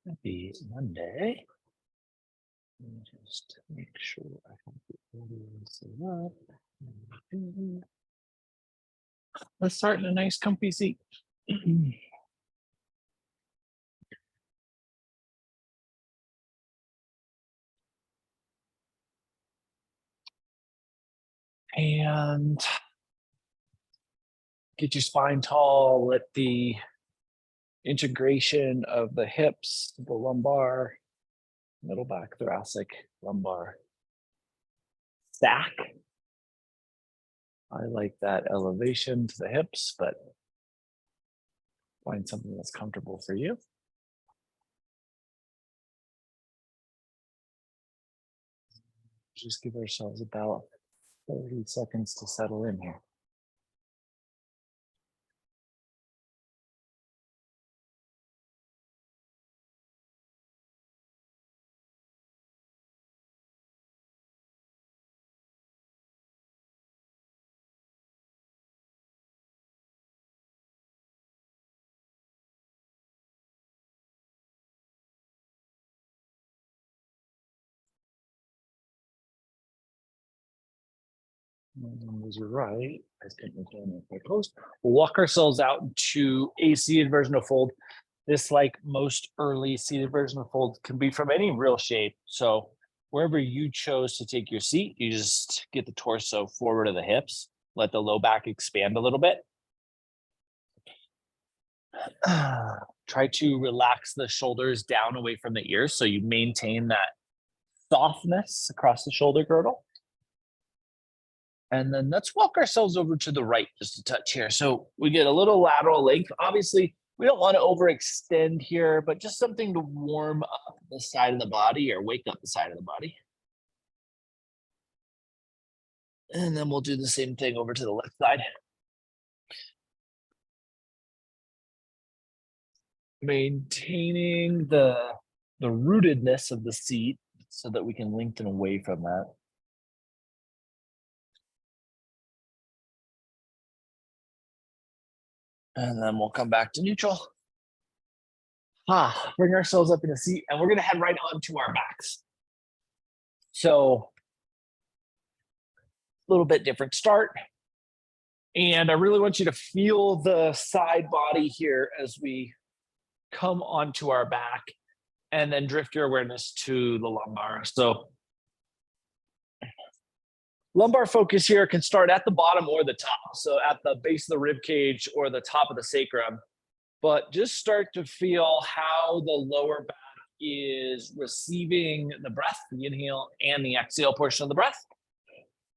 Happy Monday. Let me just make sure I have the audio set up. Let's start in a nice comfy seat. And get your spine tall. Let the integration of the hips, the lumbar, middle back, thoracic, lumbar stack. I like that elevation to the hips, but find something that's comfortable for you. Just give ourselves about 30 seconds to settle in here. Numbers are right. I think we're doing it close. We'll walk ourselves out to a seated version of fold. This, like most early seated version of fold, can be from any real shape. So wherever you chose to take your seat, you just get the torso forward of the hips, let the low back expand a little bit. Try to relax the shoulders down away from the ears so you maintain that softness across the shoulder girdle. And then let's walk ourselves over to the right just a touch here. So we get a little lateral length. Obviously, we don't want to overextend here, but just something to warm up the side of the body or wake up the side of the body. And then we'll do the same thing over to the left side. Maintaining the rootedness of the seat so that we can lengthen away from that. And then we'll come back to neutral. Bring ourselves up in a seat, and we're going to head right onto our backs. So a little bit different start. And I really want you to feel the side body here as we come onto our back, and then drift your awareness to the lumbar. So lumbar focus here can start at the bottom or the top. So at the base of the rib cage or the top of the sacrum. But just start to feel how the lower back is receiving the breath, the inhale and the exhale portion of the breath.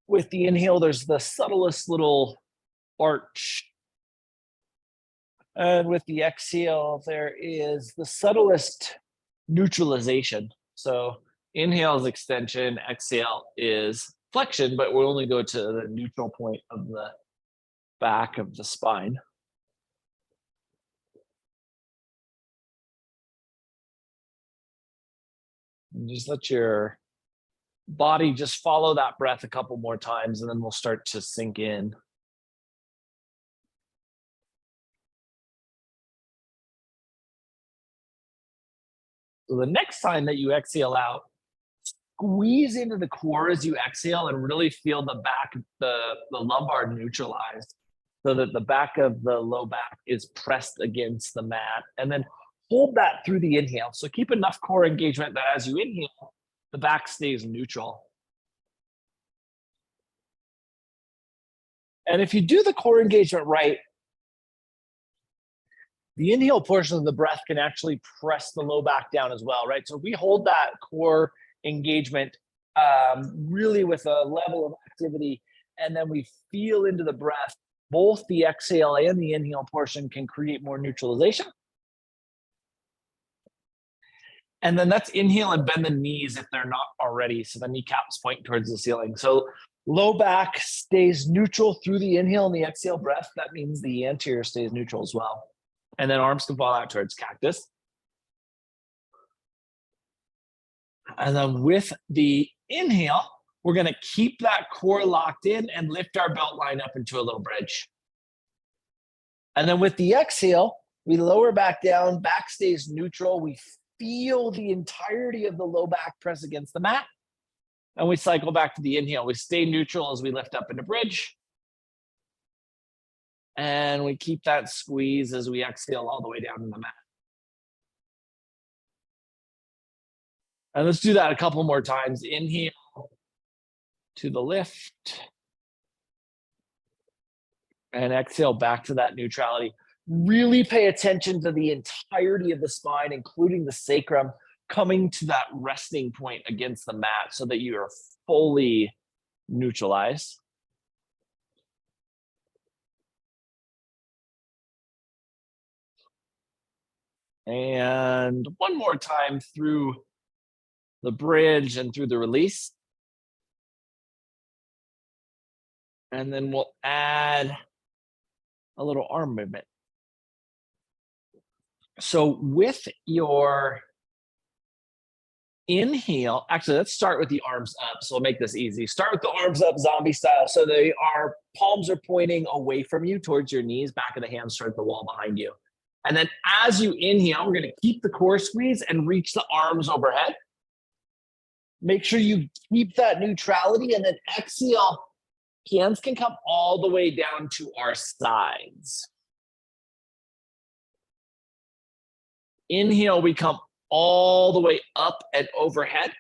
With the inhale, there's the subtlest little arch. And with the exhale, there is the subtlest neutralization. So inhale is extension, exhale is flexion, but we'll only go to the neutral point of the back of the spine. And just let your body just follow that breath a couple more times, and then we'll start to sink in. So the next time that you exhale out, squeeze into the core as you exhale and really feel the back, the lumbar neutralized so that the back of the low back is pressed against the mat. And then hold that through the inhale. So keep enough core engagement that as you inhale, the back stays neutral. And if you do the core engagement right, the inhale portion of the breath can actually press the low back down as well, right? So if we hold that core engagement really with a level of activity, and then we feel into the breath, both the exhale and the inhale portion can create more neutralization. And then let's inhale and bend the knees if they're not already, so the kneecaps point towards the ceiling. So low back stays neutral through the inhale and the exhale breath. That means the anterior stays neutral as well. And then arms can fall out towards cactus. And then with the inhale, we're going to keep that core locked in and lift our belt line up into a little bridge. And then with the exhale, we lower back down, back stays neutral. We feel the entirety of the low back press against the mat. And we cycle back to the inhale. We stay neutral as we lift up into bridge. And we keep that squeeze as we exhale all the way down to the mat. And let's do that a couple more times. Inhale to the lift. And exhale back to that neutrality. Really pay attention to the entirety of the spine, including the sacrum, coming to that resting point against the mat so that you are fully neutralized. And one more time through the bridge and through the release. And then we'll add a little arm movement. So with your inhale, actually, let's start with the arms up. So we'll make this easy. Start with the arms up, zombie style. So palms are pointing away from you towards your knees, back of the hands towards the wall behind you. And then as you inhale, we're going to keep the core squeeze and reach the arms overhead. Make sure you keep that neutrality, and then exhale. Hands can come all the way down to our sides. Inhale, we come all the way up and overhead.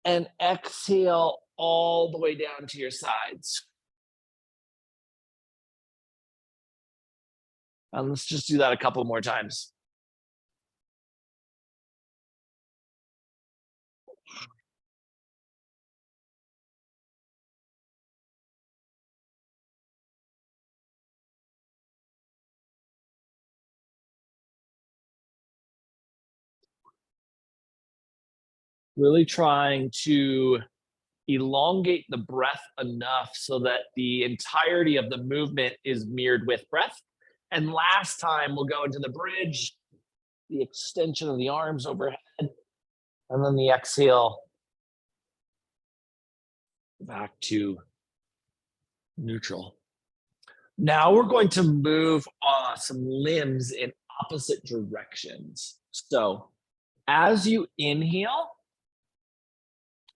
And exhale all the way down to your sides. And let's just do that a couple more times. Really trying to elongate the breath enough so that the entirety of the movement is mirrored with breath. And last time, we'll go into the bridge, the extension of the arms overhead, and then the exhale back to neutral. Now we're going to move some limbs in opposite directions. So as you inhale,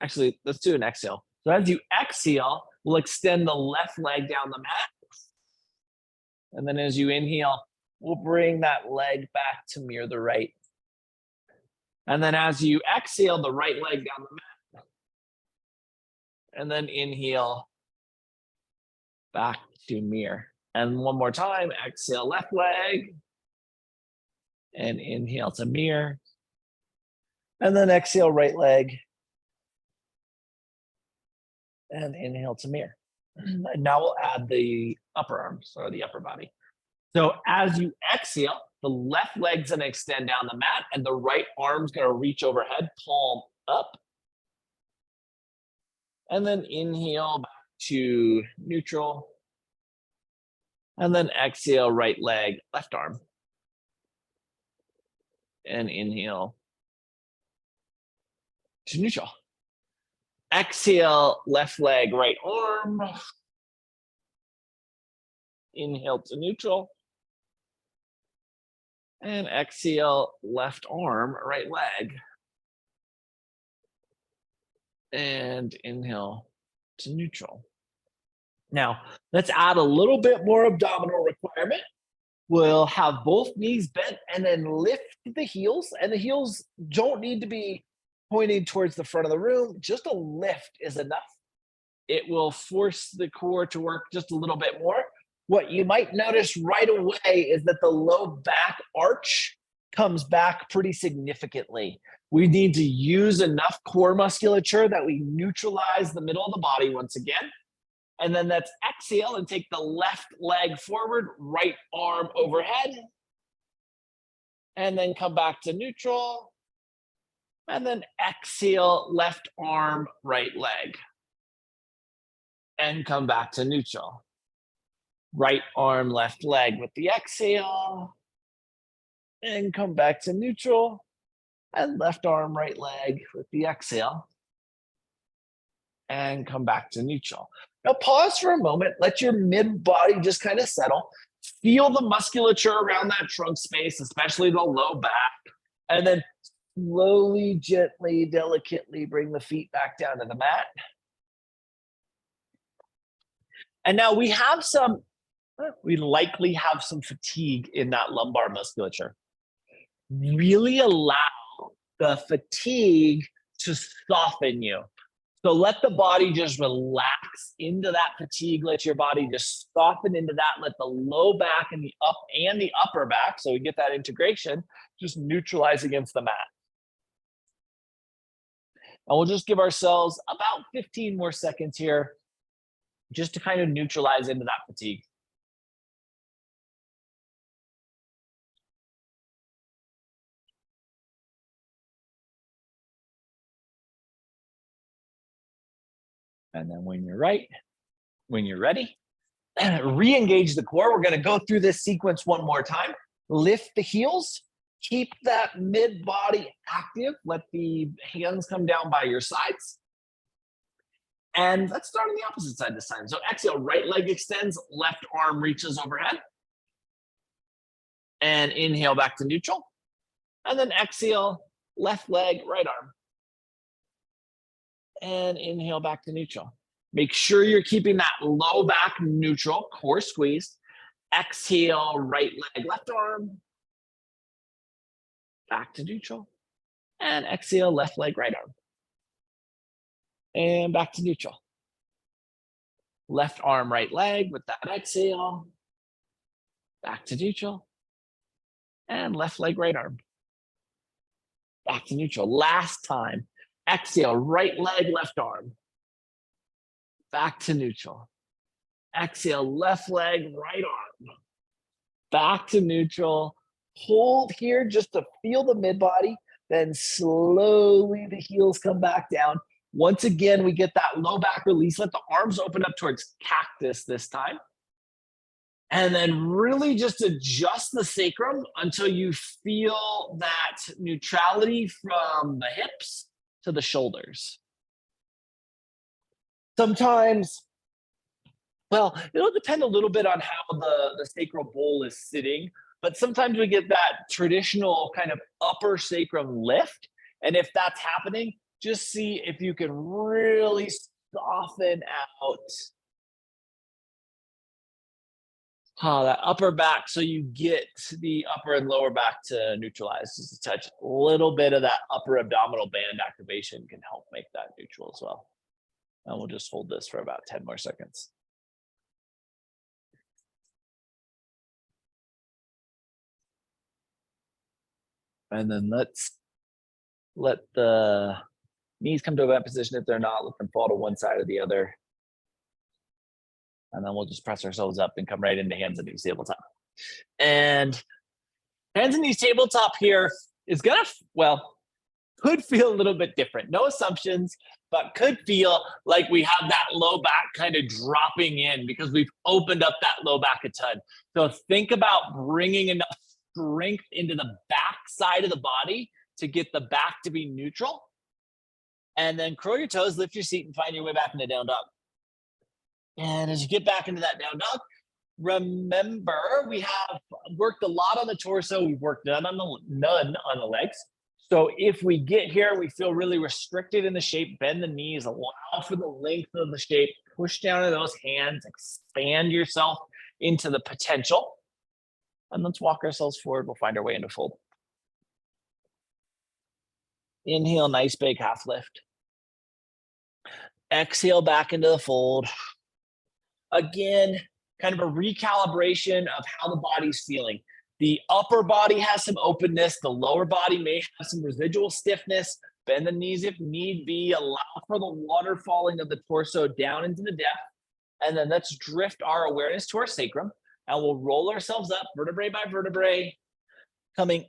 actually, let's do an exhale. So as you exhale, we'll extend the left leg down the mat. And then as you inhale, we'll bring that leg back to mirror the right. And then as you exhale, the right leg down the mat. And then inhale, back to mirror. And one more time, exhale, left leg. And inhale to mirror. And then exhale, right leg. And inhale to mirror. And now we'll add the upper arms or the upper body. So as you exhale, the left leg's gonna extend down the mat and the right arm's gonna reach overhead, palm up. And then inhale back to neutral. And then exhale, right leg, left arm. And inhale to neutral. Exhale, left leg, right arm. Inhale to neutral. And exhale, left arm, right leg. And inhale to neutral. Now, let's add a little bit more abdominal requirement. We'll have both knees bent and then lift the heels. And the heels don't need to be pointing towards the front of the room. Just a lift is enough. It will force the core to work just a little bit more. What you might notice right away is that the low back arch comes back pretty significantly. We need to use enough core musculature that we neutralize the middle of the body once again. And then let's exhale and take the left leg forward, right arm overhead. And then come back to neutral. And then exhale, left arm, right leg. And come back to neutral. Right arm, left leg with the exhale. And come back to neutral. And left arm, right leg with the exhale. And come back to neutral. Now pause for a moment, let your mid body just kind of settle. Feel the musculature around that trunk space, especially the low back. And then slowly, gently, delicately bring the feet back down to the mat. And now we likely have some fatigue in that lumbar musculature. Really allow the fatigue to soften you. So let the body just relax into that fatigue. Let your body just soften into that. Let the low back and the upper back, so we get that integration, just neutralize against the mat. And we'll just give ourselves about 15 more seconds here just to kind of neutralize into that fatigue. And then when you're ready, re-engage the core. We're going to go through this sequence one more time. Lift the heels, keep that mid body active. Let the hands come down by your sides. And let's start on the opposite side this time. So exhale, right leg extends, left arm reaches overhead. And inhale back to neutral. And then exhale, left leg, right arm. And inhale back to neutral. Make sure you're keeping that low back neutral, core squeezed. Exhale, right leg, left arm. Back to neutral. And exhale, left leg, right arm. And back to neutral. Left arm, right leg with that exhale. Back to neutral. And left leg, right arm. Back to neutral. Last time. Exhale, right leg, left arm. Back to neutral. Exhale, left leg, right arm. Back to neutral. Hold here just to feel the mid body. Then slowly the heels come back down. Once again, we get that low back release. Let the arms open up towards cactus this time. And then really just adjust the sacrum until you feel that neutrality from the hips to the shoulders. Sometimes, well, it'll depend a little bit on how the sacral bowl is sitting, but sometimes we get that traditional kind of upper sacrum lift. And if that's happening, just see if you can really soften out that upper back so you get the upper and lower back to neutralize. Just a touch. A little bit of that upper abdominal band activation can help make that neutral as well. And we'll just hold this for about 10 more seconds. And then let's let the knees come to a bent position. If they're not, let them fall to one side or the other. And then we'll just press ourselves up and come right into hands and knees tabletop. And hands and knees tabletop here is gonna, well, could feel a little bit different. No assumptions, but could feel like we have that low back kind of dropping in because we've opened up that low back a ton. So think about bringing enough strength into the back side of the body to get the back to be neutral. And then curl your toes, lift your seat, and find your way back into down dog. And as you get back into that down dog, remember we have worked a lot on the torso. We've worked none on the legs. So if we get here, we feel really restricted in the shape, bend the knees, allow for the length of the shape, push down to those hands, expand yourself into the potential. And let's walk ourselves forward. We'll find our way into fold. Inhale, nice big half lift. Exhale back into the fold. Again, kind of a recalibration of how the body's feeling. The upper body has some openness. The lower body may have some residual stiffness. Bend the knees if need be. Allow for the waterfalling of the torso down into the depth. And then let's drift our awareness to our sacrum. And we'll roll ourselves up vertebrae by vertebrae, coming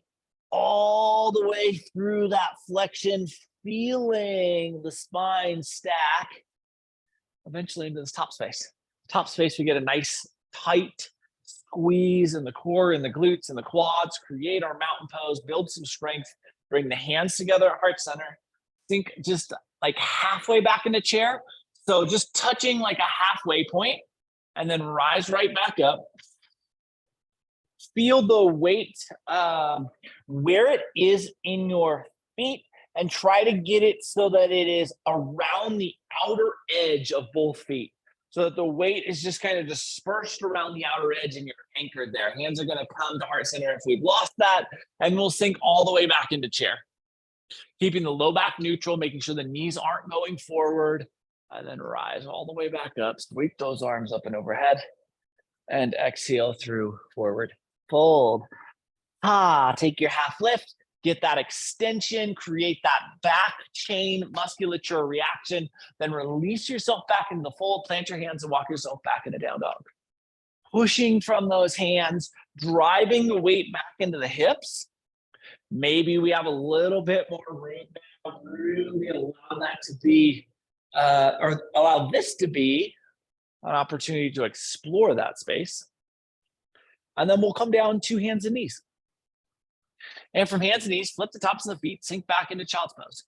all the way through that flexion, feeling the spine stack, eventually into this top space. Top space, we get a nice tight squeeze in the core, in the glutes, and the quads, create our mountain pose, build some strength, bring the hands together at heart center. Think just like halfway back in the chair. So just touching like a halfway point, and then rise right back up. Feel the weight where it is in your feet and try to get it so that it is around the outer edge of both feet. So that the weight is just kind of dispersed around the outer edge and you're anchored there. Hands are going to come to heart center if we've lost that, and we'll sink all the way back into chair. Keeping the low back neutral, making sure the knees aren't going forward, and then rise all the way back up. Sweep those arms up and overhead, and exhale through forward fold. Take your half lift. Get that extension, create that back chain musculature reaction, then release yourself back into the fold, plant your hands and walk yourself back into down dog. Pushing from those hands, driving the weight back into the hips. Maybe we have a little bit more room now, really allow that to be, or allow this to be an opportunity to explore that space. And then we'll come down to hands and knees. And from hands and knees, flip the tops of the feet, sink back into child's pose.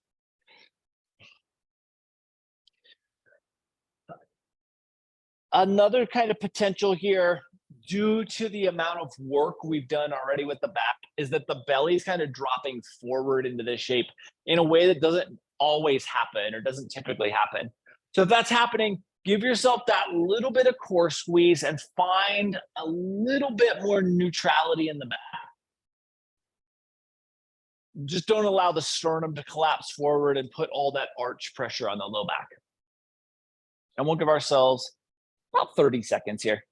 Another kind of potential here, due to the amount of work we've done already with the back, is that the belly is kind of dropping forward into this shape in a way that doesn't always happen or doesn't typically happen. So if that's happening, give yourself that little bit of core squeeze and find a little bit more neutrality in the back. Just don't allow the sternum to collapse forward and put all that arch pressure on the low back. And we'll give ourselves about 30 seconds here.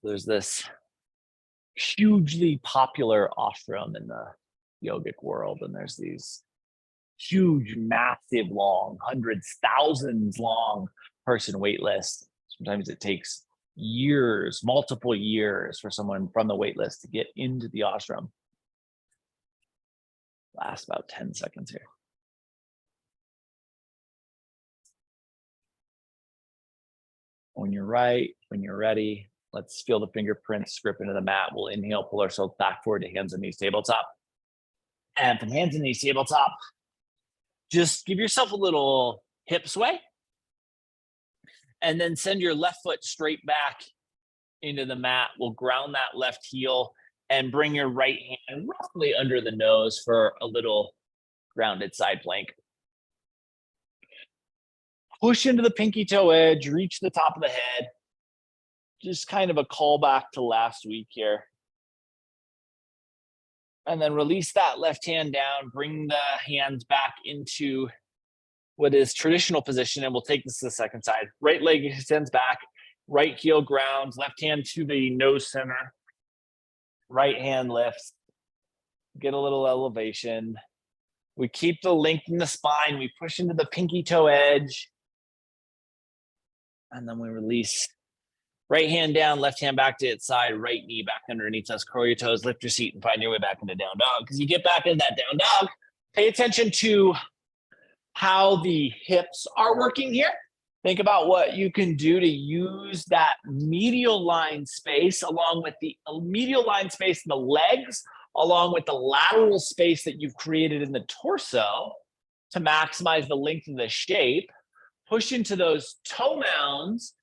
There's this hugely popular ashram in the yogic world, and there's these huge, massive, long, hundreds, thousands long person wait lists. Sometimes it takes years, multiple years for someone from the wait list to get into the ashram. Last about 10 seconds here. When you're right, when you're ready, let's feel the fingerprints grip into the mat. We'll inhale, pull ourselves back forward to hands and knees tabletop. And from hands and knees tabletop, just give yourself a little hip sway. And then send your left foot straight back into the mat. We'll ground that left heel and bring your right hand roughly under the nose for a little grounded side plank. Push into the pinky toe edge, reach the top of the head. Just kind of a callback to last week here. And then release that left hand down, bring the hands back into what is traditional position, and we'll take this to the second side. Right leg extends back, right heel grounds, left hand to the nose center, right hand lifts, get a little elevation. We keep the length in the spine, we push into the pinky toe edge, and then we release. Right hand down, left hand back to its side, right knee back underneath us, curl your toes, lift your seat, and find your way back into down dog. Because you get back into that down dog, pay attention to how the hips are working here. Think about what you can do to use that medial line space along with the medial line space in the legs, along with the lateral space that you've created in the torso to maximize the length of the shape. Push into those toe mounds,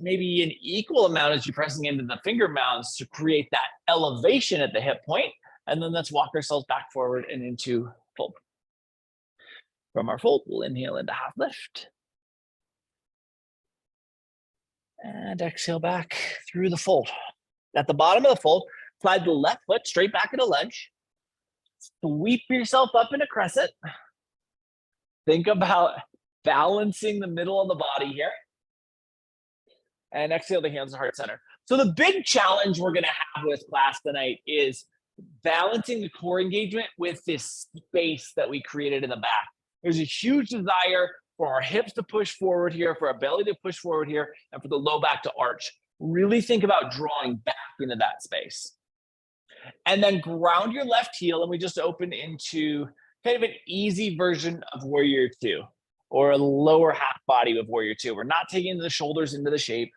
maybe an equal amount as you're pressing into the finger mounds to create that elevation at the hip point. And then let's walk ourselves back forward and into fold. From our fold, we'll inhale into half lift. And exhale back through the fold. At the bottom of the fold, slide the left foot straight back into lunge. Sweep yourself up into crescent. Think about balancing the middle of the body here. And exhale the hands to heart center. So the big challenge we're gonna have with class tonight is balancing the core engagement with this space that we created in the back. There's a huge desire for our hips to push forward here, for our belly to push forward here, and for the low back to arch. Really think about drawing back into that space. And then ground your left heel, and we just open into kind of an easy version of Warrior Two, or a lower half body of Warrior Two. We're not taking the shoulders into the shape,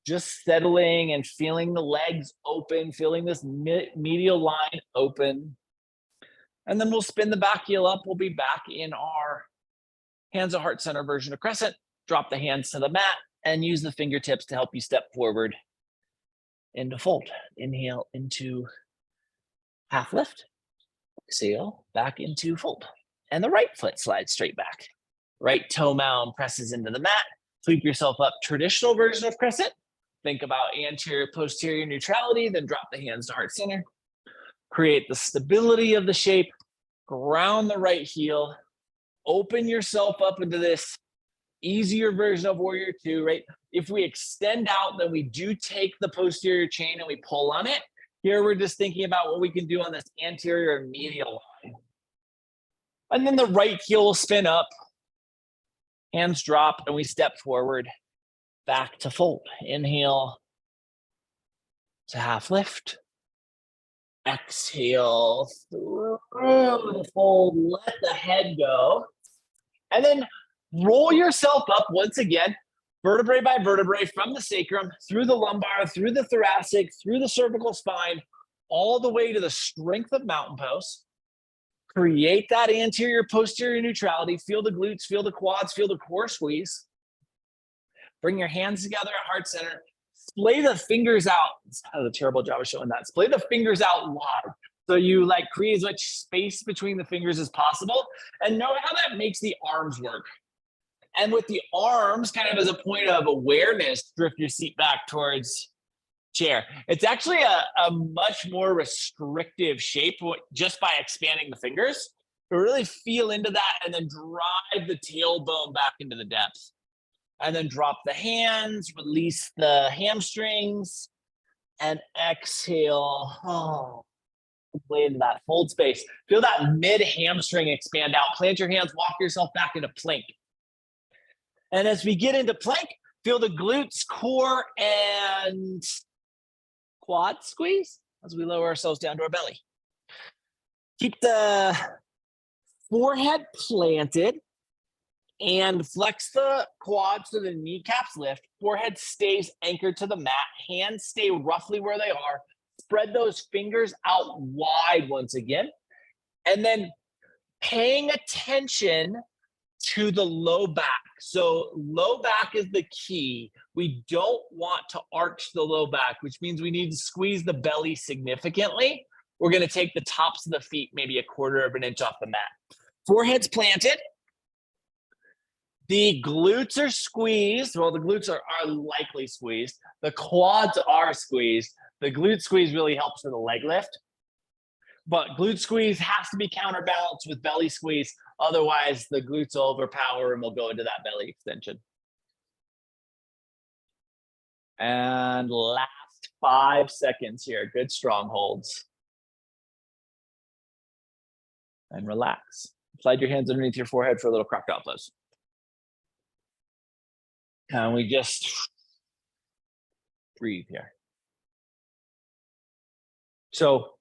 just settling and feeling the legs open, feeling this medial line open. And then we'll spin the back heel up. We'll be back in our hands at heart center version of crescent. Drop the hands to the mat. and use the fingertips to help you step forward into fold. Inhale into half lift. Exhale, back into fold. And the right foot slides straight back. Right toe mound presses into the mat. Sweep yourself up. Traditional version of crescent. Think about anterior, posterior neutrality, then drop the hands to heart center. Create the stability of the shape. Ground the right heel. Open yourself up into this easier version of warrior two, right? If we extend out, then we do take the posterior chain and we pull on it. Here, we're just thinking about what we can do on this anterior and medial line. And then the right heel will spin up, hands drop, and we step forward back to fold. Inhale to half lift. Exhale through the fold, let the head go. And then roll yourself up once again, vertebrae by vertebrae, from the sacrum, through the lumbar, through the thoracic, through the cervical spine, all the way to the strength of mountain pose. Create that anterior, posterior neutrality. Feel the glutes, feel the quads, feel the core squeeze. Bring your hands together at heart center. Splay the fingers out. I did a terrible job of showing that. Splay the fingers out wide. So you like create as much space between the fingers as possible. And know how that makes the arms work. And with the arms, kind of as a point of awareness, drift your seat back towards chair. It's actually a much more restrictive shape just by expanding the fingers. To really feel into that and then drive the tailbone back into the depths. And then drop the hands, release the hamstrings, and exhale. Oh, way into that fold space. Feel that mid hamstring expand out. Plant your hands, walk yourself back into plank. And as we get into plank, feel the glutes, core, and quad squeeze as we lower ourselves down to our belly. Keep the forehead planted and flex the quads so the kneecaps lift. Forehead stays anchored to the mat. Hands stay roughly where they are. Spread those fingers out wide once again. And then paying attention to the low back. So low back is the key. We don't want to arch the low back, which means we need to squeeze the belly significantly. We're going to take the tops of the feet maybe a quarter of an inch off the mat. Forehead's planted. The glutes are squeezed. Well, the glutes are likely squeezed. The quads are squeezed. The glute squeeze really helps with the leg lift. But glute squeeze has to be counterbalanced with belly squeeze. Otherwise, the glutes will overpower and we'll go into that belly extension. And last 5 seconds here. Good strong holds. And relax. Slide your hands underneath your forehead for a little crocodile pose. And we just breathe here. So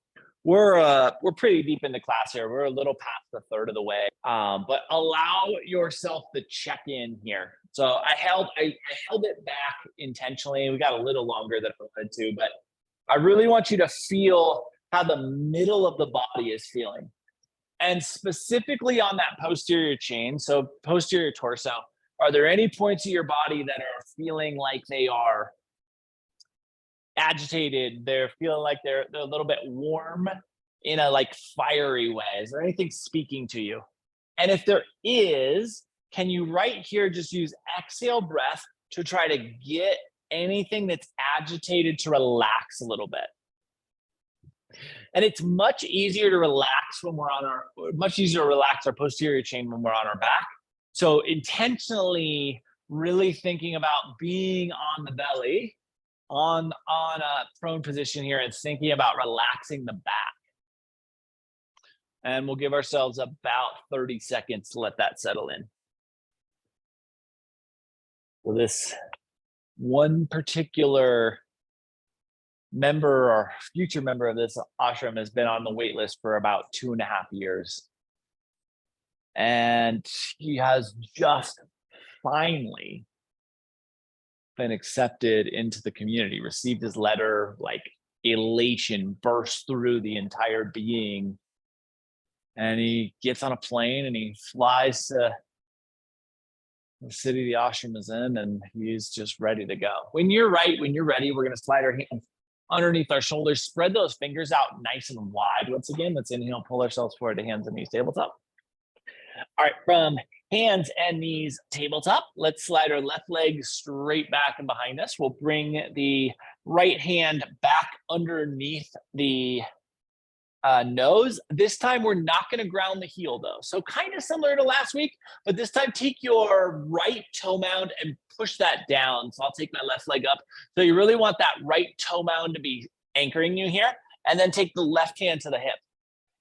we're pretty deep into class here. We're a little past the third of the way, but allow yourself to check in here. So I held it back intentionally. We got a little longer than I wanted to, but I really want you to feel how the middle of the body is feeling. And specifically on that posterior chain, so posterior torso, are there any points of your body that are feeling like they are agitated? They're feeling like they're a little bit warm in a like fiery way. Is there anything speaking to you? And if there is, can you right here just use exhale breath to try to get anything that's agitated to relax a little bit? And it's much easier to relax when we're on our, much easier to relax our posterior chain when we're on our back. So intentionally really thinking about being on the belly, on a prone position here, and thinking about relaxing the back. And we'll give ourselves about 30 seconds to let that settle in. So this one particular member or future member of this ashram has been on the wait list for about 2.5 years. And he has just finally been accepted into the community, received his letter, like elation burst through the entire being. And he gets on a plane and he flies to The city the ashram is in, and he's just ready to go. When you're ready, we're going to slide our hands underneath our shoulders, spread those fingers out nice and wide. Once again, let's inhale, pull ourselves forward to hands and knees, tabletop. All right, from hands and knees, tabletop, let's slide our left leg straight back and behind us. We'll bring the right hand back underneath the nose. This time we're not going to ground the heel though. So kind of similar to last week, but this time take your right toe mound and push that down. So I'll take my left leg up. So you really want that right toe mound to be anchoring you here. And then take the left hand to the hip.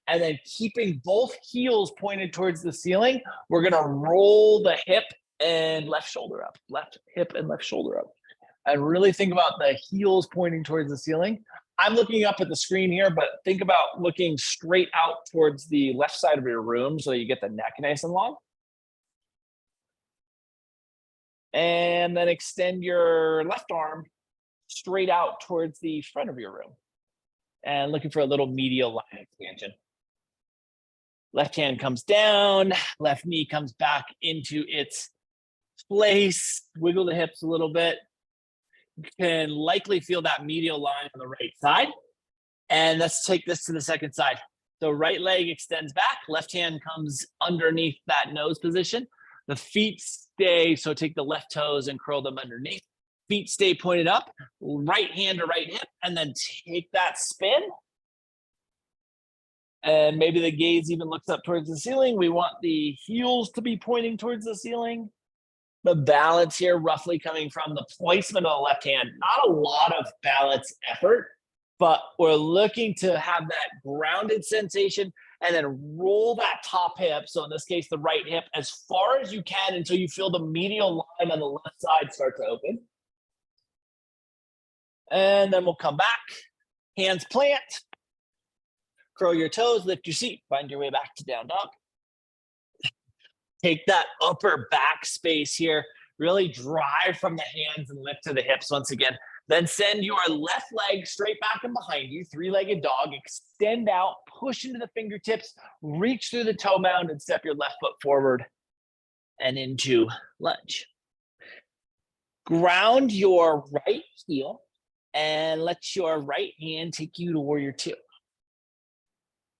And then keeping both heels pointed towards the ceiling, we're going to roll the hip and left shoulder up. Left hip and left shoulder up. And really think about the heels pointing towards the ceiling. I'm looking up at the screen here, but think about looking straight out towards the left side of your room so you get the neck nice and long. And then extend your left arm straight out towards the front of your room. And looking for a little medial line expansion. Left hand comes down, left knee comes back into its place. Wiggle the hips a little bit. You can likely feel that medial line on the right side. And let's take this to the second side. So right leg extends back, left hand comes underneath that nose position. The feet stay, so take the left toes and curl them underneath. Feet stay pointed up, right hand to right hip, and then take that spin. And maybe the gaze even looks up towards the ceiling. We want the heels to be pointing towards the ceiling. The balance here roughly coming from the placement of the left hand. Not a lot of balance effort, but we're looking to have that grounded sensation and then roll that top hip. So in this case, the right hip as far as you can until you feel the medial line on the left side start to open. And then we'll come back, hands plant, curl your toes, lift your seat, find your way back to down dog. Take that upper back space here, really drive from the hands and lift to the hips once again. Then send your left leg straight back and behind you, three-legged dog, extend out, push into the fingertips, reach through the toe mound and step your left foot forward and into lunge. Ground your right heel and let your right hand take you to warrior two.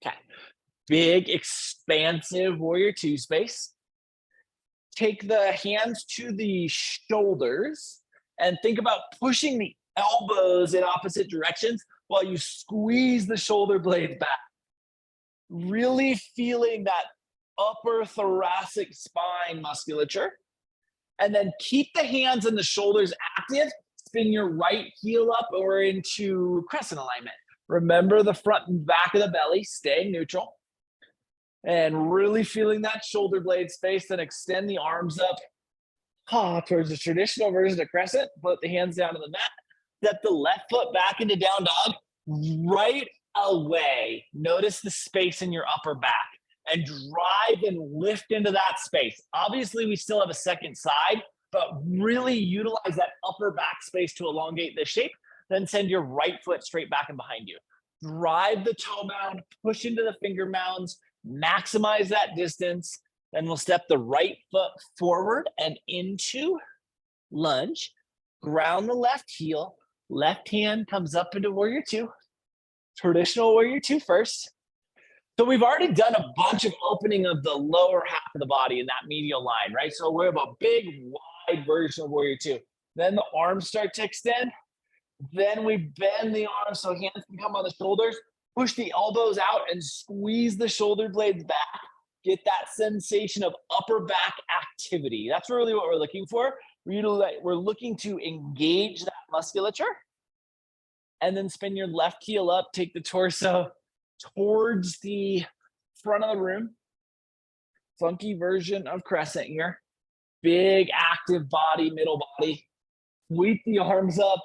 Okay, big, expansive warrior two space. Take the hands to the shoulders and think about pushing the elbows in opposite directions while you squeeze the shoulder blades back. Really feeling that upper thoracic spine musculature. And then keep the hands and the shoulders active. Spin your right heel up or into crescent alignment. Remember the front and back of the belly, staying neutral. And really feeling that shoulder blade space, then extend the arms up towards the traditional version of crescent. Put the hands down to the mat. Step the left foot back into down dog. Right away, notice the space in your upper back and drive and lift into that space. Obviously, we still have a second side, but really utilize that upper back space to elongate this shape. Then send your right foot straight back and behind you. Drive the toe mound, push into the finger mounds, maximize that distance. Then we'll step the right foot forward and into lunge. Ground the left heel. Left hand comes up into warrior two. Traditional warrior two first. So we've already done a bunch of opening of the lower half of the body in that medial line, right? So we have a big, wide version of warrior two. Then the arms start to extend. Then we bend the arms so hands can come on the shoulders. Push the elbows out and squeeze the shoulder blades back. Get that sensation of upper back activity. That's really what we're looking for. We're looking to engage that musculature. And then spin your left heel up, take the torso towards the front of the room. Funky version of crescent here. Big active body, middle body. Sweep the arms up.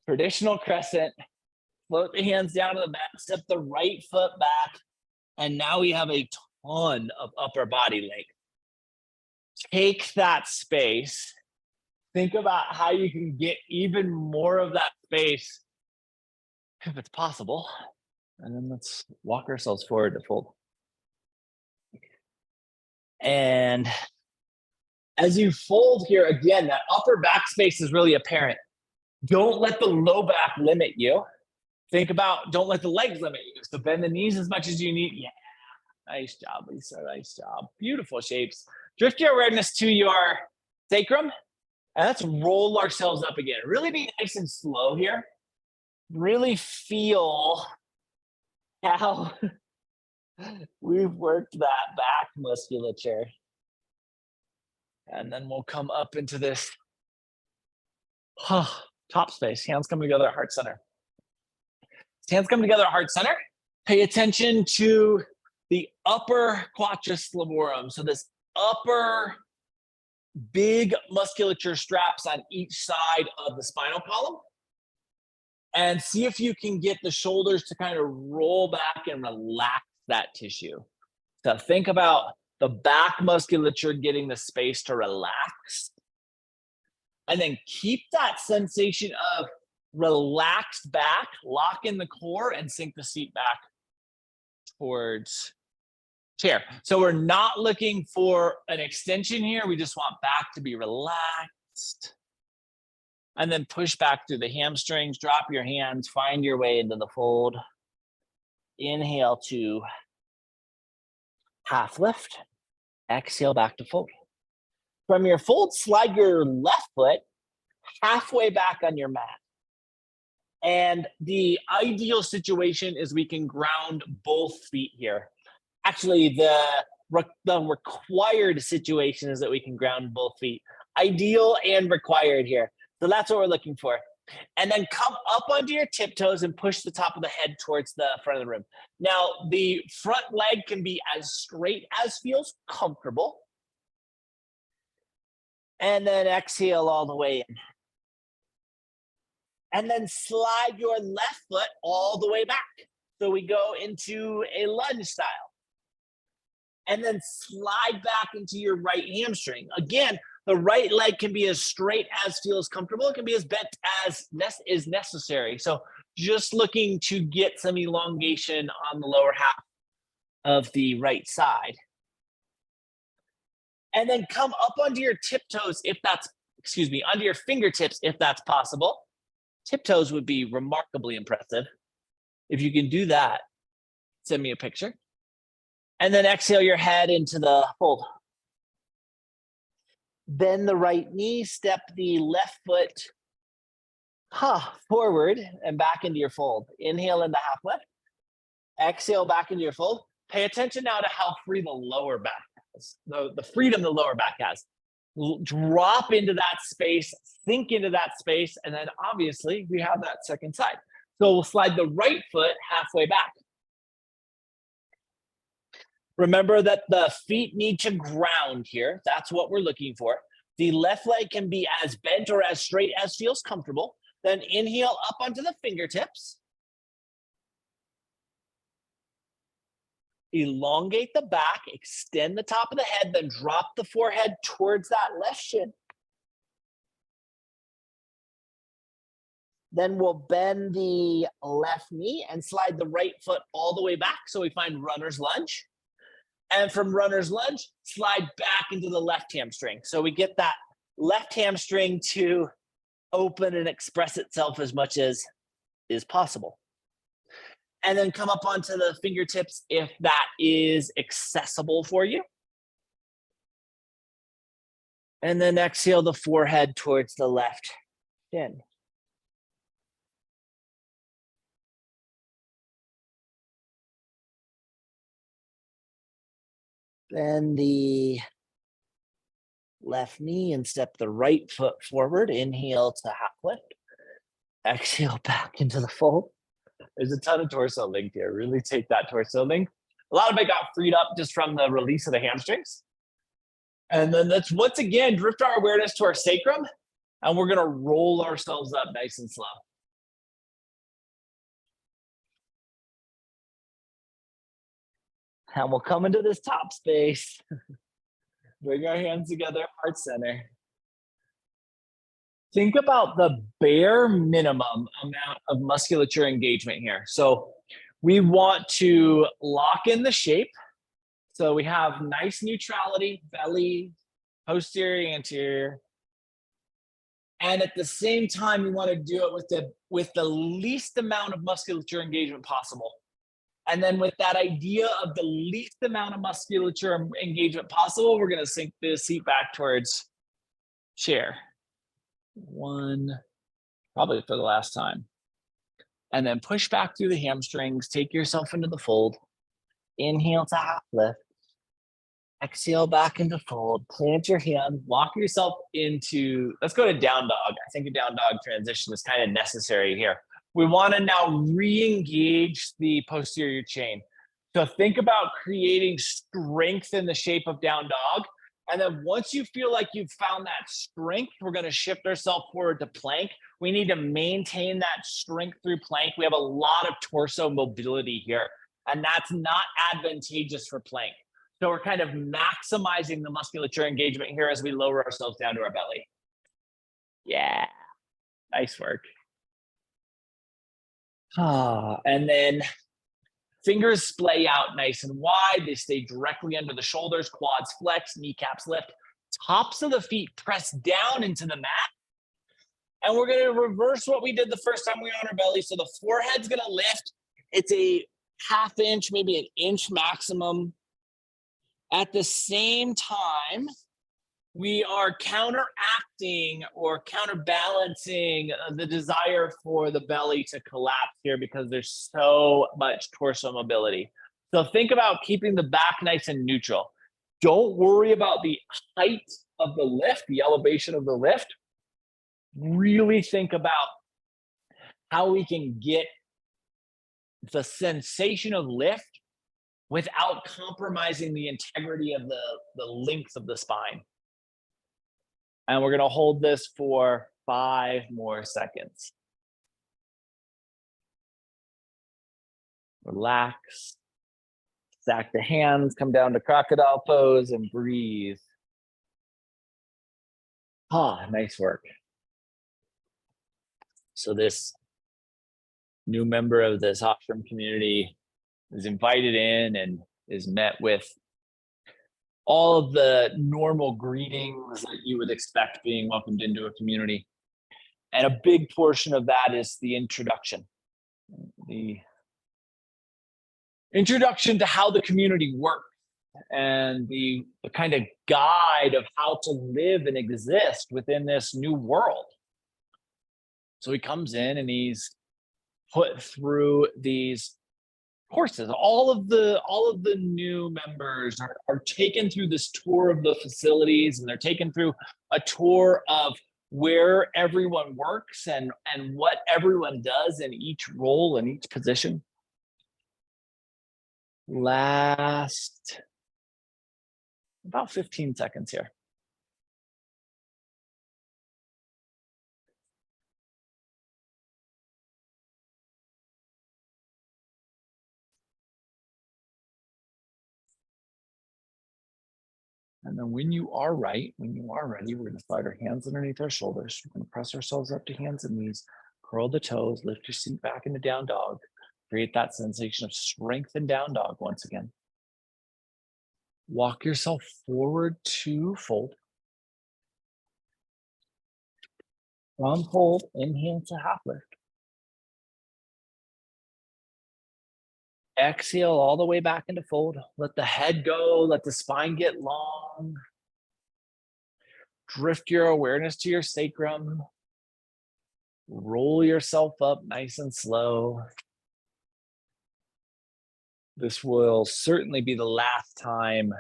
Traditional crescent. Float the hands down to the mat, step the right foot back, and now we have a ton of upper body length. Take that space. Think about how you can get even more of that space if it's possible. And then let's walk ourselves forward to fold. And As you fold here, again, that upper back space is really apparent. Don't let the low back limit you. Think about, don't let the legs limit you. So bend the knees as much as you need. Yeah, nice job, Lisa, nice job. Beautiful shapes. Drift your awareness to your sacrum, and let's roll ourselves up again. Really be nice and slow here. Really feel how we've worked that back musculature. And then we'll come up into this top space. Hands come together at heart center. Hands come together at heart center. Pay attention to the upper quadratus lumborum. So this upper big musculature straps on each side of the spinal column. And see if you can get the shoulders to kind of roll back and relax that tissue. So think about the back musculature getting the space to relax. And then keep that sensation of relaxed back, lock in the core, and sink the seat back towards chair. So we're not looking for an extension here. We just want back to be relaxed. And then push back through the hamstrings, drop your hands, find your way into the fold. Inhale to half lift. Exhale back to fold. From your fold, slide your left foot halfway back on your mat. And the ideal situation is we can ground both feet here. Actually, the required situation is that we can ground both feet. Ideal and required here. So that's what we're looking for. And then come up onto your tiptoes and push the top of the head towards the front of the room. Now, the front leg can be as straight as feels comfortable. And then exhale all the way in. And then slide your left foot all the way back. So we go into a lunge style. And then slide back into your right hamstring. Again, the right leg can be as straight as feels comfortable. It can be as bent as is necessary. So just looking to get some elongation on the lower half of the right side. And then come up onto your tiptoes if that's, onto your fingertips if that's possible. Tiptoes would be remarkably impressive. If you can do that, send me a picture. And then exhale your head into the fold. Bend the right knee, step the left foot forward and back into your fold. Inhale into half lift. Exhale back into your fold. Pay attention now to how free the lower back has, the freedom the lower back has. Drop into that space, sink into that space, and then obviously we have that second side. So we'll slide the right foot halfway back. Remember that the feet need to ground here. That's what we're looking for. The left leg can be as bent or as straight as feels comfortable. Then inhale up onto the fingertips. Elongate the back, extend the top of the head, then drop the forehead towards that left shin. Then we'll bend the left knee and slide the right foot all the way back so we find runner's lunge. And from runner's lunge, slide back into the left hamstring. So we get that left hamstring to open and express itself as much as is possible. And then come up onto the fingertips if that is accessible for you. And then exhale the forehead towards the left shin. Bend the left knee and step the right foot forward. Inhale to half lift. Exhale back into the fold. There's a ton of torso length here. Really take that torso length. A lot of it got freed up just from the release of the hamstrings. And then let's once again drift our awareness to our sacrum, and we're gonna roll ourselves up nice and slow. And we'll come into this top space. Bring our hands together, heart center. Think about the bare minimum amount of musculature engagement here. So we want to lock in the shape. So we have nice neutrality, belly, posterior, anterior. And at the same time, you want to do it with the least amount of musculature engagement possible. And then with that idea of the least amount of musculature engagement possible, we're going to sink the seat back towards chair. One, probably for the last time. And then push back through the hamstrings, take yourself into the fold. Inhale to half lift. Exhale back into fold, plant your hand, walk yourself into, let's go to down dog. I think a down dog transition is kind of necessary here. We want to now re-engage the posterior chain. So think about creating strength in the shape of down dog. And then once you feel like you've found that strength, we're going to shift ourselves forward to plank. We need to maintain that strength through plank. We have a lot of torso mobility here, and that's not advantageous for plank. So we're kind of maximizing the musculature engagement here as we lower ourselves down to our belly. Yeah, nice work. And then fingers splay out nice and wide. They stay directly under the shoulders, quads flex, kneecaps lift. Tops of the feet press down into the mat. And we're going to reverse what we did the first time we were on our belly. So the forehead's going to lift. It's a ½ inch, maybe an inch maximum. At the same time, we are counteracting or counterbalancing the desire for the belly to collapse here because there's so much torso mobility. So think about keeping the back nice and neutral. Don't worry about the height of the lift, the elevation of the lift. Really think about how we can get the sensation of lift without compromising the integrity of the length of the spine. And we're going to hold this for 5 more seconds. Relax. Stack the hands, come down to crocodile pose and breathe. Nice work. So this new member of this ashram community is invited in and is met with all of the normal greetings that you would expect being welcomed into a community. And a big portion of that is the introduction. The introduction to how the community works and the kind of guide of how to live and exist within this new world. So he comes in and he's put through these courses. All of the new members are taken through this tour of the facilities, and they're taken through a tour of where everyone works and what everyone does in each role and each position. Last about 15 seconds here. And then when you are ready, we're going to slide our hands underneath our shoulders. We're going to press ourselves up to hands and knees, curl the toes, lift your seat back into down dog. Create that sensation of strength in down dog once again. Walk yourself forward to fold. From fold, inhale to half lift. Exhale all the way back into fold. Let the head go, let the spine get long. Drift your awareness to your sacrum. Roll yourself up nice and slow. This will certainly be the last time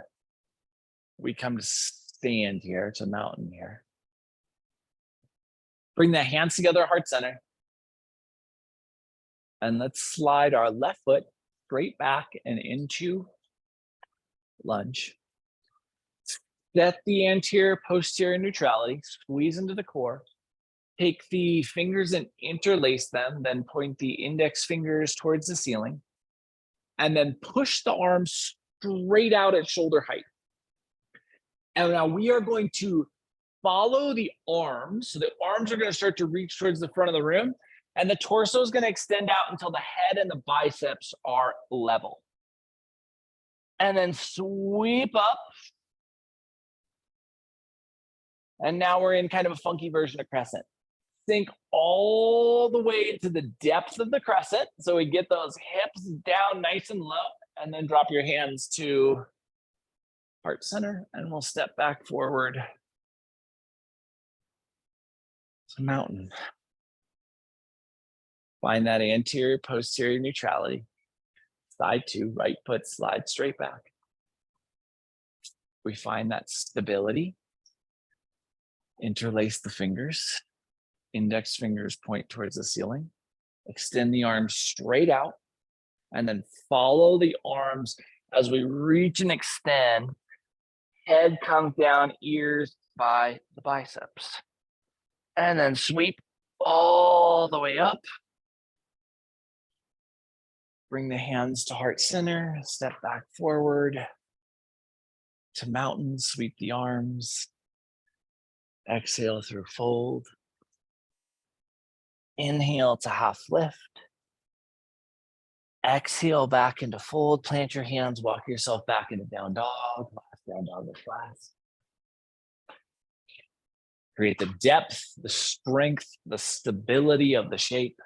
we come to stand here. It's a mountain here. Bring the hands together, heart center. And let's slide our left foot straight back and into lunge. Set the anterior posterior neutrality, squeeze into the core. Take the fingers and interlace them, then point the index fingers towards the ceiling. And then push the arms straight out at shoulder height. And now we are going to follow the arms. So the arms are going to start to reach towards the front of the room. And the torso is going to extend out until the head and the biceps are level. And then sweep up. And now we're in kind of a funky version of crescent. Sink all the way into the depth of the crescent. So we get those hips down nice and low, and then drop your hands to heart center, and we'll step back forward to mountain. Find that anterior, posterior neutrality. Side two, right foot slides straight back. We find that stability. Interlace the fingers. Index fingers point towards the ceiling. Extend the arms straight out. And then follow the arms as we reach and extend. Head comes down, ears by the biceps. And then sweep all the way up. Bring the hands to heart center, step back forward to mountain, sweep the arms. Exhale through fold. Inhale to half lift. Exhale back into fold, plant your hands, walk yourself back into down dog, last down dog with class. Create the depth, the strength, the stability of the shape.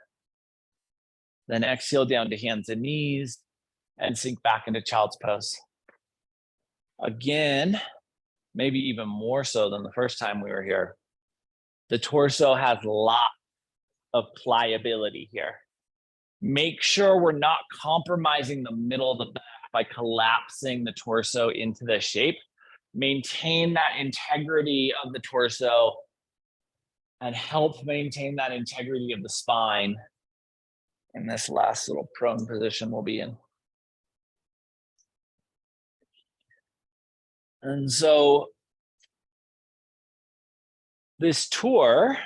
Then exhale down to hands and knees and sink back into child's pose. Again, maybe even more so than the first time we were here. The torso has a lot of pliability here. Make sure we're not compromising the middle of the back by collapsing the torso into the shape. Maintain that integrity of the torso and help maintain that integrity of the spine in this last little prone position we'll be in. And so this tour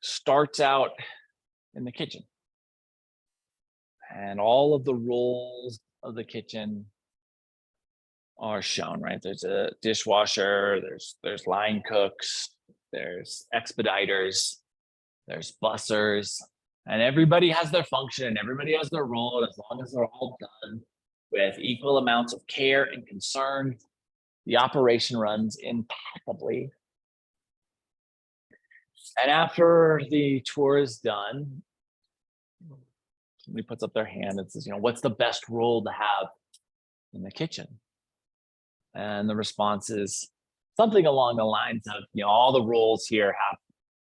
starts out in the kitchen. And all of the roles of the kitchen are shown, right? There's a dishwasher, there's line cooks, there's expediters, there's bussers, and everybody has their function, everybody has their role, as long as they're all done with equal amounts of care and concern, the operation runs impeccably. And after the tour is done, somebody puts up their hand and says, what's the best role to have in the kitchen? And the response is something along the lines of, all the roles here have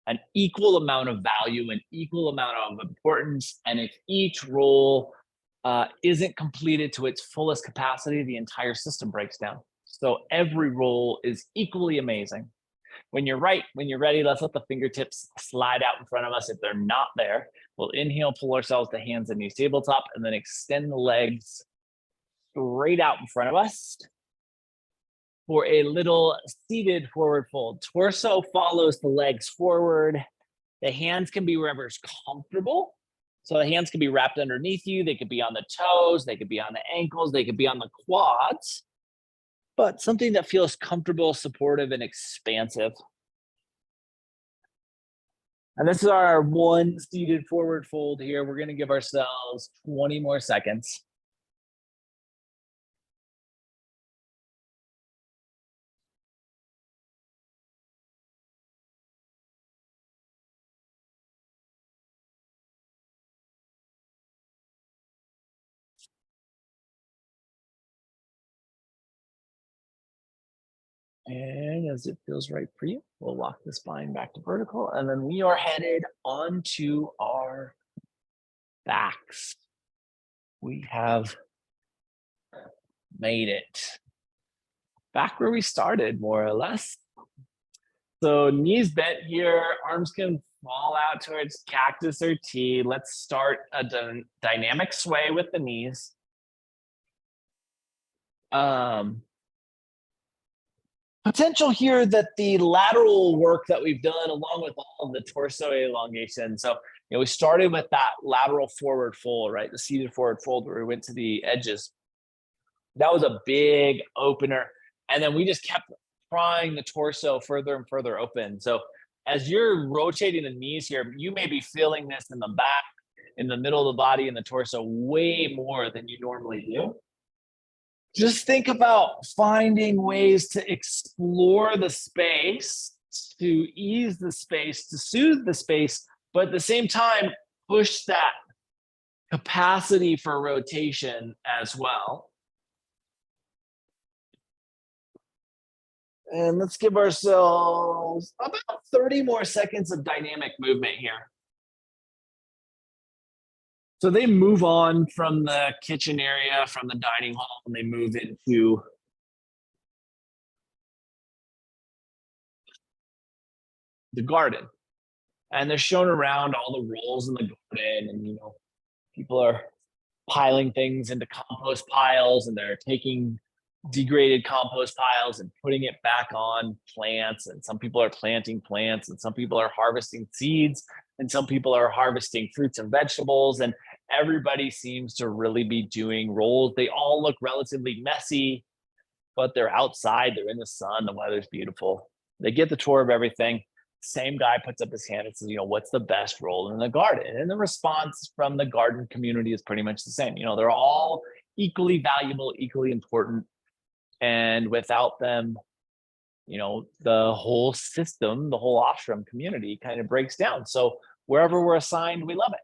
an equal amount of value, an equal amount of importance. And if each role isn't completed to its fullest capacity, the entire system breaks down. So every role is equally amazing. When you're ready, let's let the fingertips slide out in front of us. If they're not there, we'll inhale, pull ourselves to hands and knees tabletop, and then extend the legs straight out in front of us for a little seated forward fold. Torso follows the legs forward. The hands can be wherever's comfortable. So the hands can be wrapped underneath you. They could be on the toes. They could be on the ankles. They could be on the quads. But something that feels comfortable, supportive, and expansive. And this is our one seated forward fold here. We're going to give ourselves 20 more seconds. And as it feels right for you, we'll lock the spine back to vertical, and then we are headed onto our backs. We have made it back where we started, more or less. So knees bent here, arms can fall out towards cactus or T. Let's start a dynamic sway with the knees. Potential here that the lateral work that we've done along with all of the torso elongation. So, we started with that lateral forward fold, right? The seated forward fold where we went to the edges. That was a big opener. And then we just kept prying the torso further and further open. So as you're rotating the knees here, you may be feeling this in the back, in the middle of the body, and the torso way more than you normally do. Just think about finding ways to explore the space, to ease the space, to soothe the space, but at the same time, push that capacity for rotation as well. And let's give ourselves about 30 more seconds of dynamic movement here. So they move on from the kitchen area, from the dining hall, and they move into the garden. And they're shown around all the roles in the garden, and people are piling things into compost piles, and they're taking degraded compost piles and putting it back on plants. And some people are planting plants, and some people are harvesting seeds, and some people are harvesting fruits and vegetables. And everybody seems to really be doing roles. They all look relatively messy, but they're outside, they're in the sun, the weather's beautiful. They get the tour of everything. Same guy puts up his hand and says, what's the best role in the garden? And the response from the garden community is pretty much the same. They're all equally valuable, equally important. And without them, the whole system, the whole ashram community kind of breaks down. So wherever we're assigned, we love it.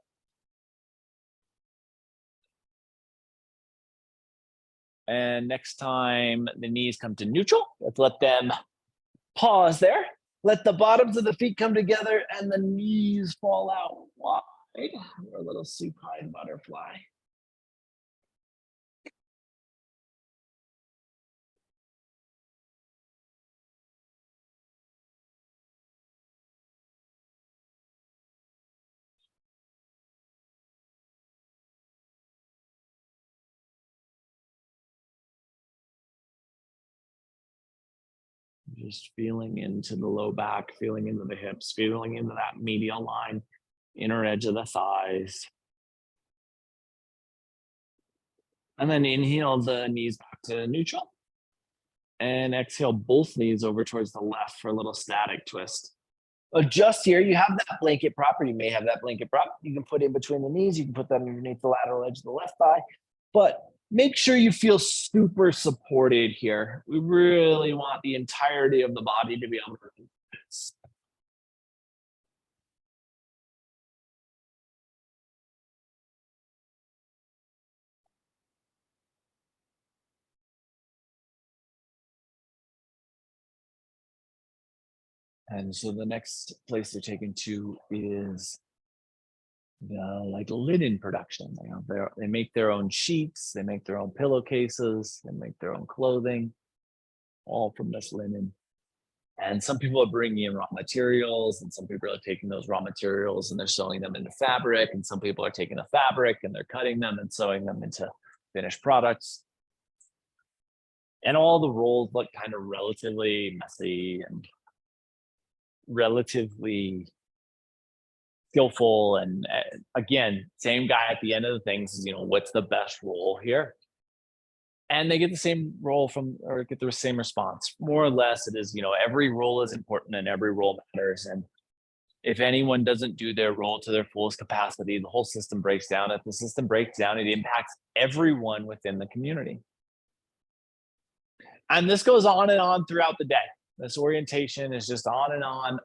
And next time the knees come to neutral, let's let them pause there. Let the bottoms of the feet come together and the knees fall out wide. We're a little supine butterfly. Just feeling into the low back, feeling into the hips, feeling into that medial line, inner edge of the thighs. And then inhale the knees back to neutral. And exhale both knees over towards the left for a little static twist. Adjust here. You have that blanket prop, or you may have that blanket prop. You can put in between the knees. You can put that underneath the lateral edge of the left thigh. But make sure you feel super supported here. We really want the entirety of the body to be able to do this. And so the next place they're taken to is like linen production. They make their own sheets, they make their own pillowcases, they make their own clothing, all from this linen. And some people are bringing in raw materials, and some people are taking those raw materials and they're sewing them into fabric, and some people are taking the fabric and they're cutting them and sewing them into finished products. And all the roles look kind of relatively messy and relatively skillful. And again, same guy at the end of the thing says, what's the best role here? And they get the same role or get the same response. More or less, it is, every role is important and every role matters. And if anyone doesn't do their role to their fullest capacity, the whole system breaks down. If the system breaks down, it impacts everyone within the community. And this goes on and on throughout the day. This orientation is just on and on.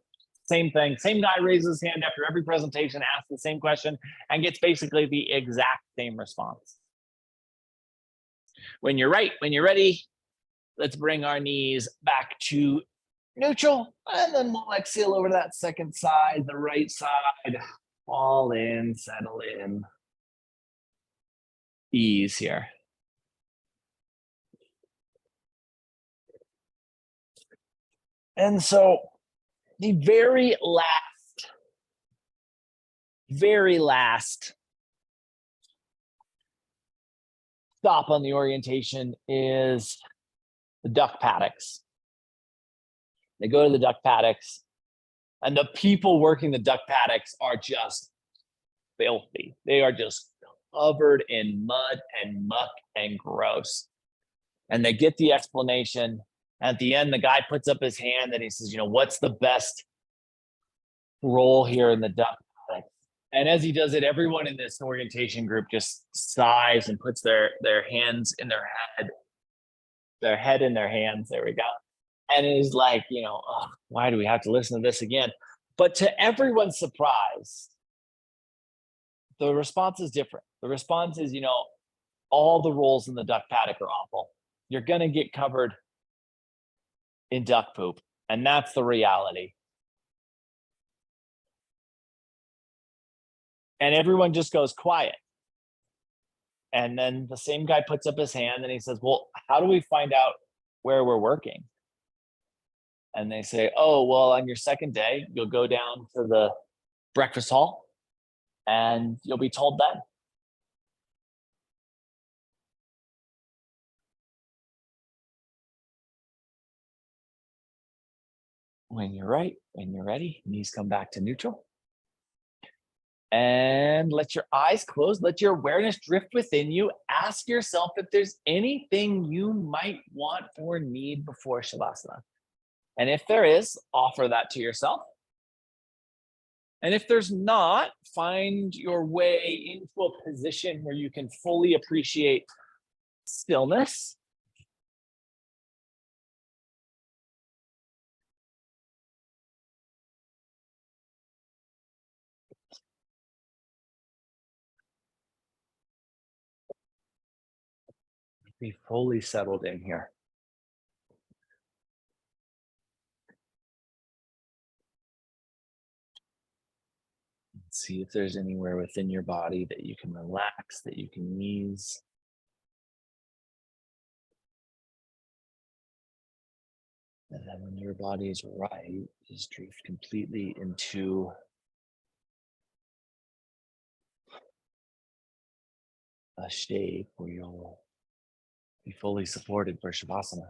Same thing. Same guy raises his hand after every presentation, asks the same question, and gets basically the exact same response. When you're ready, let's bring our knees back to neutral, and then we'll exhale over to that second side, the right side. Fall in, settle in. Ease here. And so the very last stop on the orientation is the duck paddocks. They go to the duck paddocks, and the people working the duck paddocks are just filthy. They are just covered in mud and muck and gross. And they get the explanation. At the end, the guy puts up his hand and he says, what's the best role here in the duck paddock? And as he does it, everyone in this orientation group just sighs and puts their hands in their head their head in their hands. There we go. And it is like, oh, why do we have to listen to this again? But to everyone's surprise, the response is different. The response is, all the rolls in the duck paddock are awful. You're going to get covered in duck poop. And that's the reality. And everyone just goes quiet. And then the same guy puts up his hand and he says, well, how do we find out where we're working? And they say, oh, well, on your second day, you'll go down to the breakfast hall and you'll be told then. When you're right, when you're ready, knees come back to neutral. And let your eyes close. Let your awareness drift within you. Ask yourself if there's anything you might want or need before Shavasana. And if there is, offer that to yourself. And if there's not, find your way into a position where you can fully appreciate stillness. Be fully settled in here. See if there's anywhere within your body that you can relax, that you can ease. And then when your body is right, just drift completely into a shape where you'll be fully supported for Shavasana.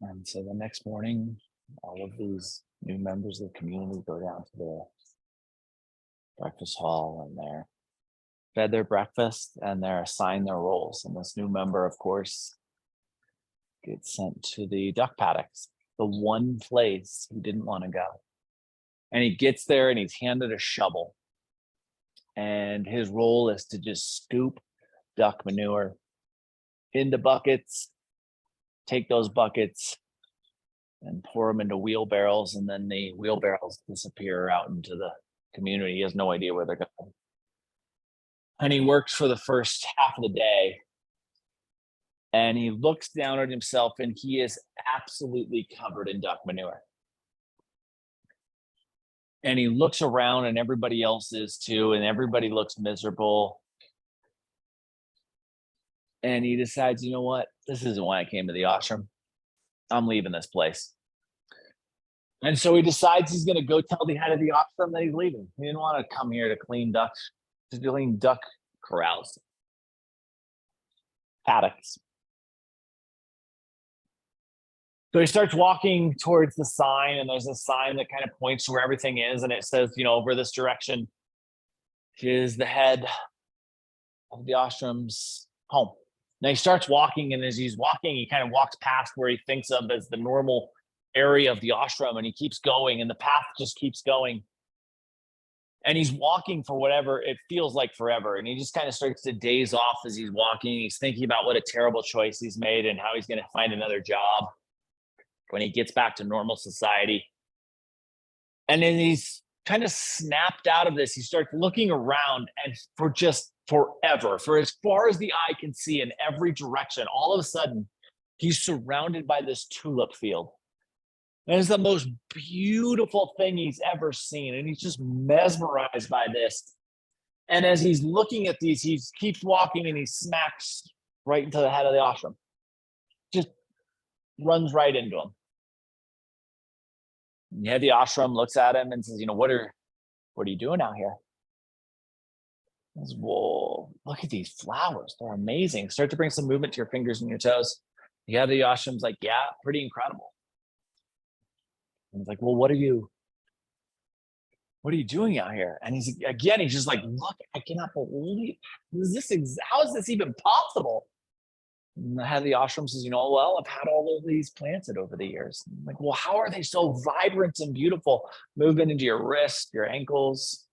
And so the next morning, all of these new members of the community go down to the breakfast hall, and they're fed their breakfast and they're assigned their roles. And this new member, of course, gets sent to the duck paddocks, the one place he didn't want to go. And he gets there and he's handed a shovel. And his role is to just scoop duck manure into buckets, take those buckets and pour them into wheelbarrows, and then the wheelbarrows disappear out into the community. He has no idea where they're going. And he works for the first half of the day, and he looks down at himself and he is absolutely covered in duck manure. And he looks around and everybody else is too, and everybody looks miserable. And he decides, you know what? This isn't why I came to the ashram. I'm leaving this place. And so he decides he's going to go tell the head of the ashram that he's leaving. He didn't want to come here to clean ducks, to clean duck corrals, paddocks. So he starts walking towards the sign, and there's a sign that kind of points to where everything is. And it says, you know, over this direction is the head of the ashram's home. Now he starts walking, and as he's walking, he kind of walks past where he thinks of as the normal area of the ashram, and he keeps going, and the path just keeps going. And he's walking for whatever it feels like forever. And he just kind of starts to daze off as he's walking. He's thinking about what a terrible choice he's made and how he's going to find another job when he gets back to normal society. And then he's kind of snapped out of this. He starts looking around, and for just forever, for as far as the eye can see in every direction, all of a sudden, he's surrounded by this tulip field. And it's the most beautiful thing he's ever seen. And he's just mesmerized by this. And as he's looking at these, he keeps walking and he smacks right into the head of the ashram. Just runs right into him. And the head of the ashram looks at him and says, you know, what are you doing out here? He says, whoa, look at these flowers. They're amazing. Start to bring some movement to your fingers and your toes. The head of the ashram's like, yeah, pretty incredible. And he's like, well, what are you doing out here? And he's just like, look, I cannot believe how is this even possible? And the head of the ashram says, you know, well, I've had all of these planted over the years. I'm like, well, how are they so vibrant and beautiful? Moving into your wrists, your ankles,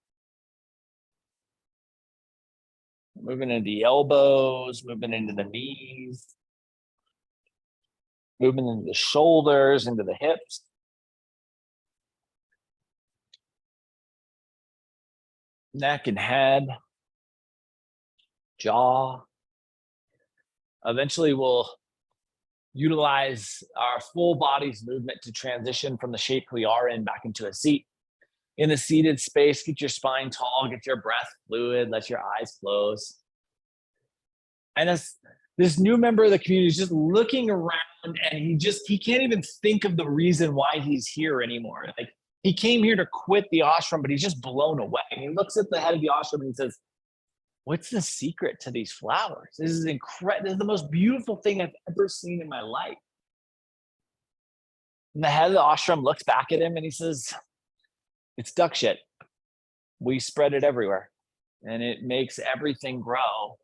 moving into the elbows, moving into the knees, moving into the shoulders, into the hips. Neck and head, jaw. Eventually, we'll utilize our full body's movement to transition from the shape we are in back into a seat. In the seated space, get your spine tall, get your breath fluid, let your eyes close. And as this new member of the community is just looking around, and he can't even think of the reason why he's here anymore. Like, he came here to quit the ashram, but he's just blown away. And he looks at the head of the ashram and he says, what's the secret to these flowers? This is incredible. This is the most beautiful thing I've ever seen in my life. And the head of the ashram looks back at him and he says, it's duck shit. We spread it everywhere, and it makes everything grow.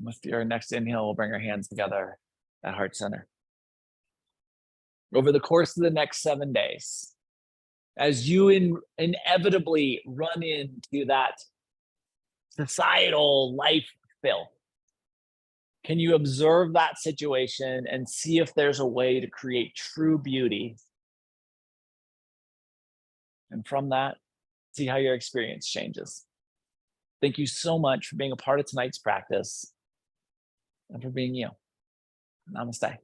With your next inhale, we'll bring our hands together at heart center. Over the course of the next 7 days, as you inevitably run into that societal life fill, can you observe that situation and see if there's a way to create true beauty? And from that, see how your experience changes. Thank you so much for being a part of tonight's practice and for being you. Namaste.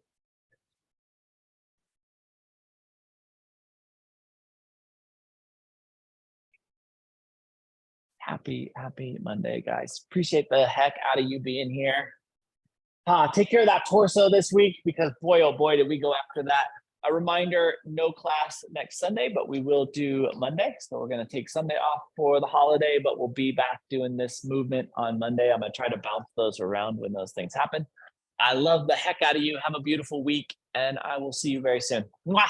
Happy Monday, guys. Appreciate the heck out of you being here. Take care of that torso this week, because boy, oh boy, did we go after that. A reminder, no class next Sunday, but we will do Monday. So we're going to take Sunday off for the holiday, but we'll be back doing this movement on Monday. I'm going to try to bounce those around when those things happen. I love the heck out of you. Have a beautiful week, and I will see you very soon. Mwah!